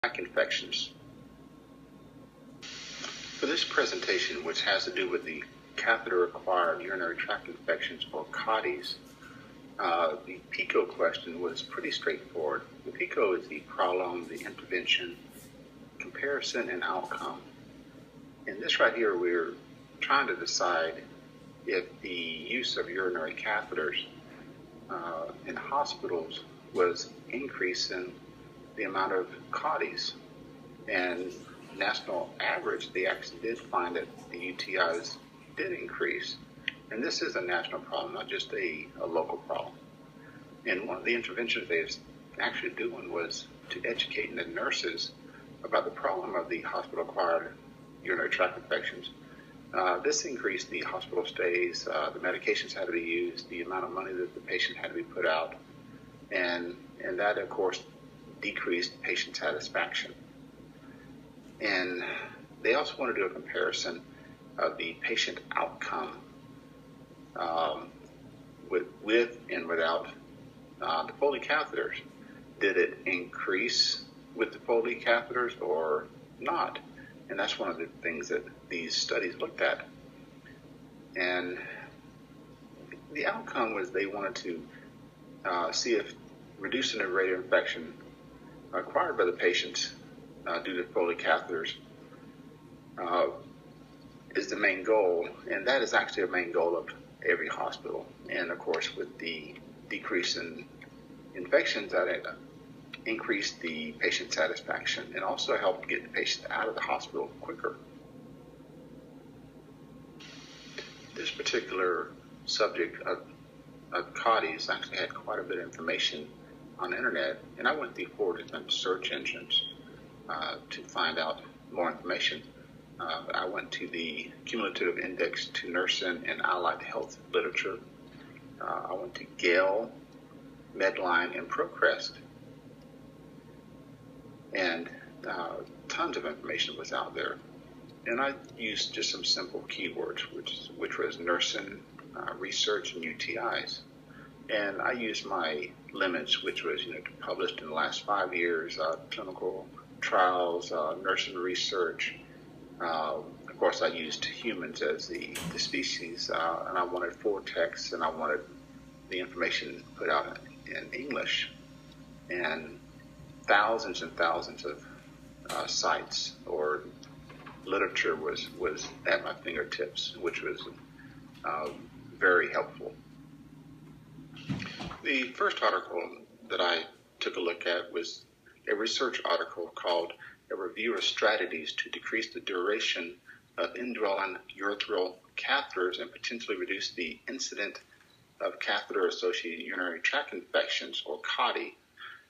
tract infections. For this presentation, which has to do with the catheter-acquired urinary tract infections, or CAUTIs, the PICO question was pretty straightforward. The PICO is the problem, the intervention, comparison, and outcome. In this right here, we're trying to decide if the use of urinary catheters in hospitals was increasing the amount of CAUTIs. And national average, they actually did find that the UTIs did increase. And this is a national problem, not just a local problem. And one of the interventions they was actually doing was to educate the nurses about the problem of the hospital-acquired urinary tract infections. This increased the hospital stays, the medications had to be used, the amount of money that the patient had to be put out, and that, of course, decreased patient satisfaction. And they also want to do a comparison of the patient outcome with and without the Foley catheters. Did it increase with the Foley catheters or not? And that's one of the things that these studies looked at. And the outcome was they wanted to see if reducing the rate of infection acquired by the patients due to Foley catheters is the main goal, and that is actually a main goal of every hospital. And of course, with the decrease in infections, that increased the patient satisfaction and also helped get the patient out of the hospital quicker. This particular subject of CAUTIs actually had quite a bit of information on the internet, and I went through 4 different search engines to find out more information. I went to the Cumulative Index to Nursing and Allied Health Literature. I went to Gale, Medline, and Procrest. And tons of information was out there. And I used just some simple keywords, which was nursing, research, and UTIs. And I used my limits, which was published in the last 5 years, clinical trials, nursing research. Of course, I used humans as the species, and I wanted 4 texts, and I wanted the information put out in English. And thousands and thousands of sites or literature was at my fingertips, which was very helpful. The first article that I took a look at was a research article called "A Review of Strategies to Decrease the Duration of Indwelling Urethral Catheters and Potentially Reduce the Incidence of Catheter-Associated Urinary Tract Infections," or CAUTI.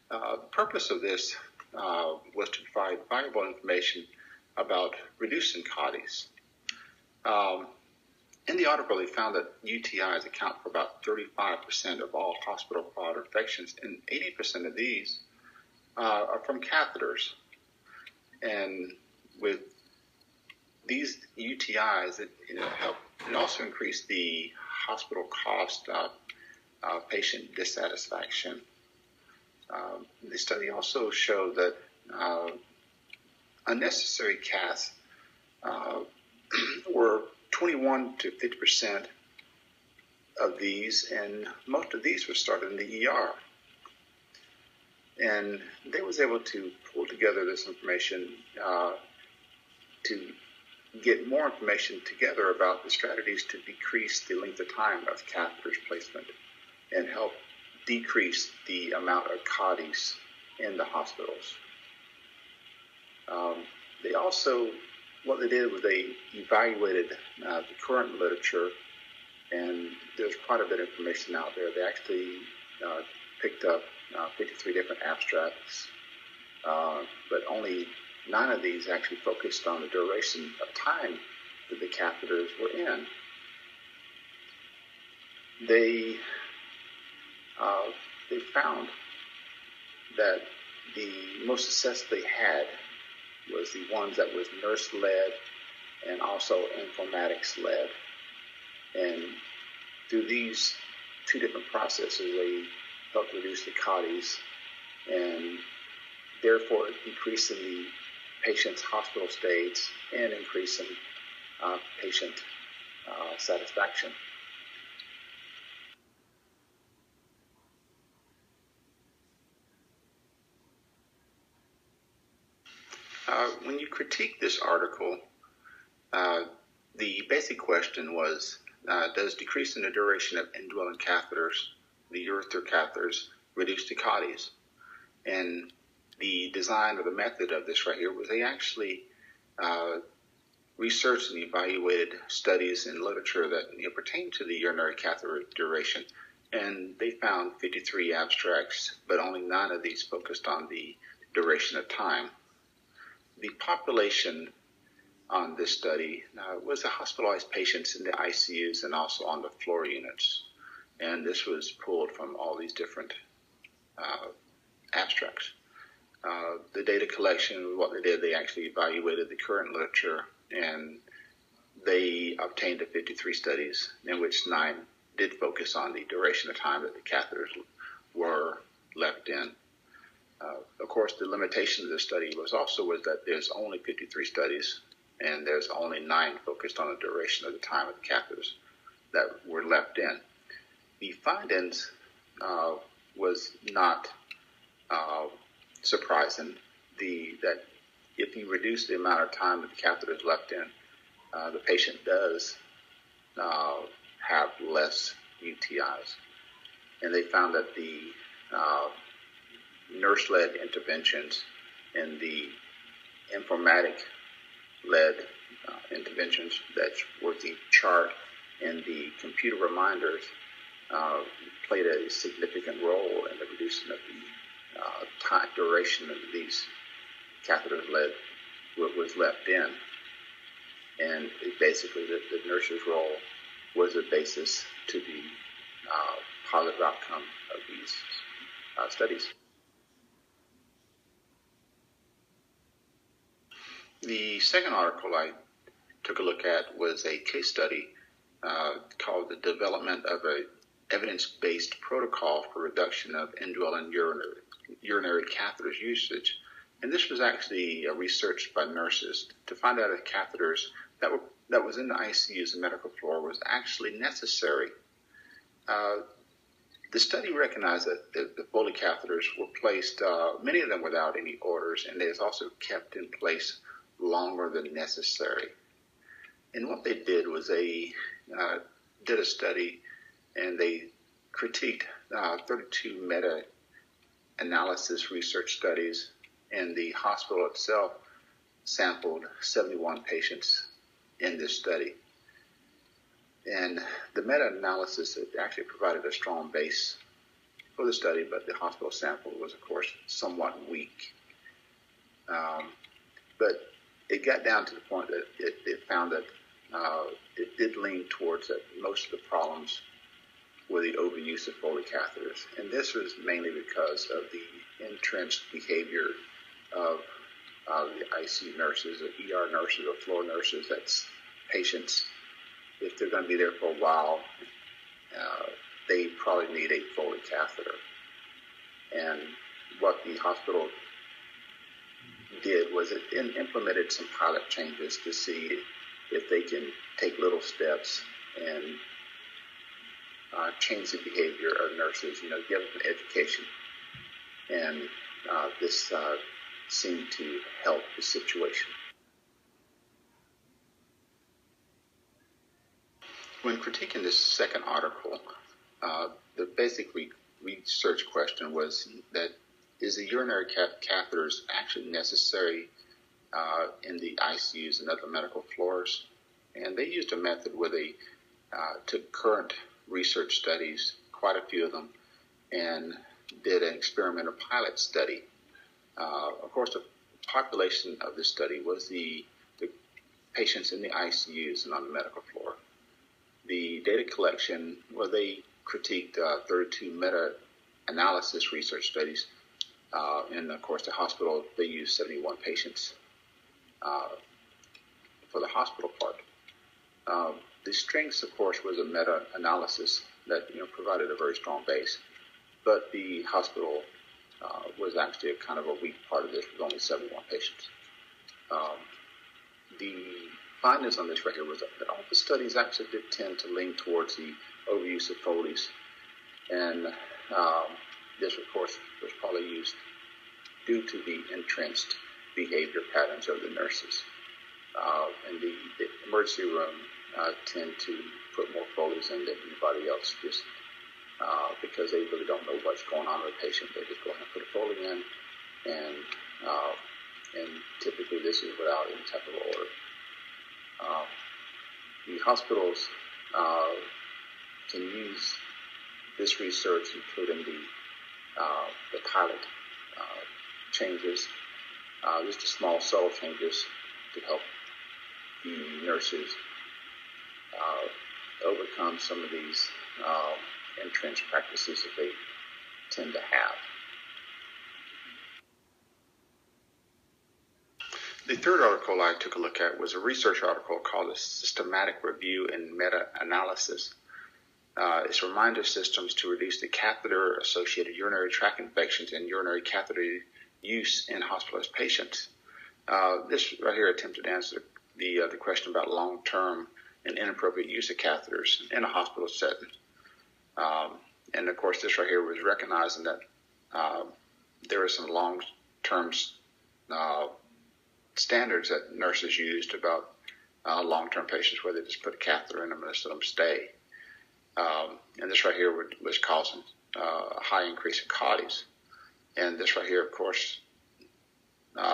The purpose of this was to provide valuable information about reducing CAUTIs. In the article, they found that UTIs account for about 35% of all hospital-acquired infections, and 80% of these are from catheters. And with these UTIs, it also increased the hospital cost of patient dissatisfaction. The study also showed that unnecessary caths were 21 to 50% of these, and most of these were started in the ER. And they was able to pull together this information to get more information together about the strategies to decrease the length of time of catheters placement and help decrease the amount of CAUTIs in the hospitals. They also, what they did was they evaluated the current literature, and there's quite a bit of information out there. They actually picked up 53 different abstracts, but only 9 of these actually focused on the duration of time that the catheters were in. They found that the most success they had was the ones that was nurse-led and also informatics-led. And through these 2 different processes, they helped reduce the CAUTIs, and therefore decreasing the patient's hospital stays and increasing patient satisfaction. When you critique this article, the basic question was, does decreasing the duration of indwelling catheters, the urethral catheters, reduce the CAUTIs? And the design or the method of this right here was they actually researched and evaluated studies and literature that pertain to the urinary catheter duration. And they found 53 abstracts, but only 9 of these focused on the duration of time. The population on this study was the hospitalized patients in the ICUs and also on the floor units. And this was pulled from all these different abstracts. The data collection, what they did, they actually evaluated the current literature, and they obtained the 53 studies, in which 9 did focus on the duration of time that the catheters were left in. Of course, the limitation of this study was that there's only 53 studies, and there's only 9 focused on the duration of the time of the catheters that were left in. The findings was not surprising. That if you reduce the amount of time that the catheter is left in, the patient does have less UTIs. And they found that the nurse-led interventions and the informatic-led interventions, that's where the chart and the computer reminders played a significant role in the reducing of the time duration of these catheters was left in. And basically the nurse's role was the basis to the positive outcome of these studies. The second article I took a look at was a case study called The Development of an Evidence-Based Protocol for Reduction of Indwelling Urinary Catheters Usage. And this was actually researched by nurses to find out if catheters that was in the ICUs and medical floor was actually necessary. The study recognized that the Foley catheters were placed, many of them without any orders, and they was also kept in place longer than necessary. And what they did was they did a study, and they critiqued 32 meta-analysis research studies, and the hospital itself sampled 71 patients in this study. And the meta-analysis actually provided a strong base for the study, but the hospital sample was, of course, somewhat weak. But it got down to the point that it found that it did lean towards that most of the problems were the overuse of Foley catheters. And this was mainly because of the entrenched behavior of the ICU nurses, or ER nurses, or floor nurses. That's patients, if they're going to be there for a while, they probably need a Foley catheter. And what the hospital did was it implemented some pilot changes to see if they can take little steps and change the behavior of nurses, give them education. And this seemed to help the situation. When critiquing this second article, the basic research question was that is the urinary catheters actually necessary in the ICUs and other medical floors? And they used a method where they took current research studies, quite a few of them, and did an experimental pilot study. Of course, the population of this study was the patients in the ICUs and on the medical floor. The data collection, well, they critiqued 32 meta-analysis research studies. And of course, the hospital, they used 71 patients for the hospital part. The strengths, of course, was a meta-analysis that provided a very strong base. But the hospital was actually a kind of a weak part of this with only 71 patients. The findings on this right here was that all the studies actually did tend to lean towards the overuse of Foley's, and this, of course, was probably used due to the entrenched behavior patterns of the nurses. And the emergency room tend to put more Foley's in than anybody else, just because they really don't know what's going on with the patient. They just go ahead and put a Foley in, and typically this is without any type of order. The hospitals can use this research, including the pilot changes, just the small subtle changes, to help the nurses overcome some of these entrenched practices that they tend to have. The third article I took a look at was a research article called A Systematic Review and Meta-Analysis. It's reminder systems to reduce the catheter-associated urinary tract infections and urinary catheter use in hospitalized patients. This right here attempted to answer the question about long-term and inappropriate use of catheters in a hospital setting. And of course, this right here was recognizing that there are some long-term standards that nurses used about long-term patients, where they just put a catheter in them and just let them stay. And this right here was causing a high increase in CAUTIs. And this right here, of course,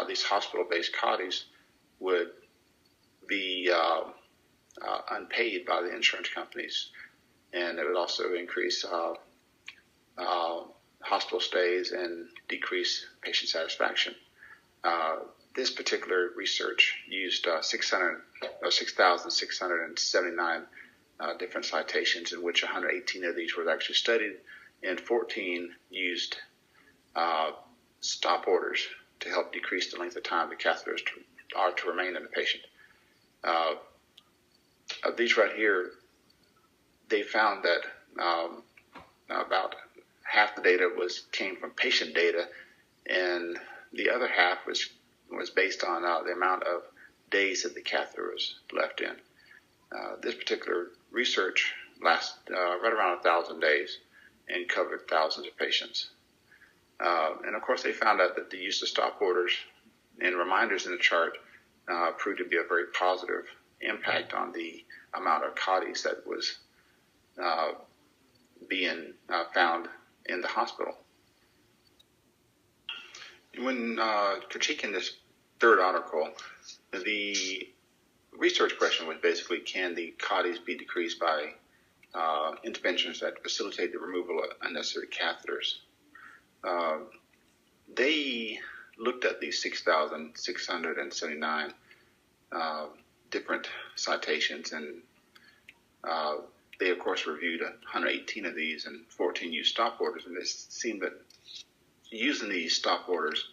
these hospital-based CAUTIs would be unpaid by the insurance companies, and it would also increase hospital stays and decrease patient satisfaction. This particular research used 6,679 different citations, in which 118 of these were actually studied, and 14 used stop orders to help decrease the length of time the catheters are to remain in the patient. Of these right here, they found that about half the data came from patient data, and the other half was based on the amount of days that the catheter was left in. This particular research lasted right around 1,000 days and covered thousands of patients. And of course, they found out that the use of stop orders and reminders in the chart proved to be a very positive impact on the amount of CAUTIs that was being found in the hospital. When critiquing this third article, the research question was basically, can the CAUTIs be decreased by interventions that facilitate the removal of unnecessary catheters? They looked at these 6,679 different citations, and they, of course, reviewed 118 of these, and 14 used stop orders, and it seemed that using these stop orders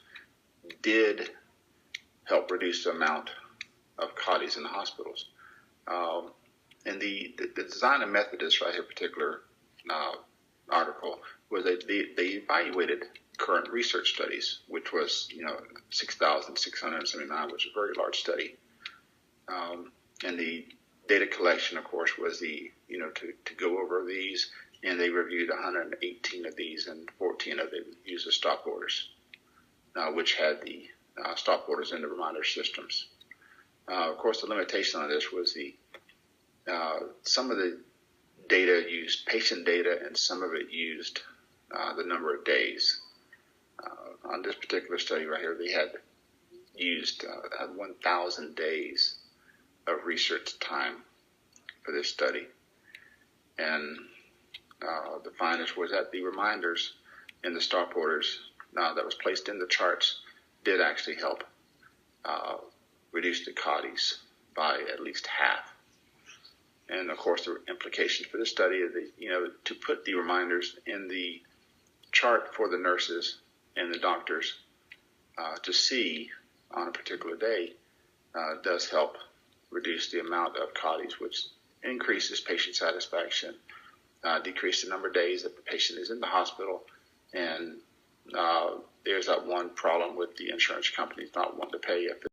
did help reduce the amount of CAUTIs in the hospitals. And the design and method of this right here particular article was they evaluated current research studies, which was 6,679, which is a very large study. And the data collection, of course, was to go over these, and they reviewed 118 of these, and 14 of them used the stop orders, which had the stop orders in the reminder systems. Of course, the limitation on this was some of the data used patient data, and some of it used the number of days. On this particular study right here, they had used 1,000 days of research time for this study. And the findings was that the reminders in the stop orders that was placed in the charts did actually help reduce the CAUTIs by at least half. And of course, the implications for this study is that, to put the reminders in the chart for the nurses and the doctors to see on a particular day does help reduce the amount of CAUTIs, which increases patient satisfaction, decrease the number of days that the patient is in the hospital, and there's that one problem with the insurance companies not wanting to pay if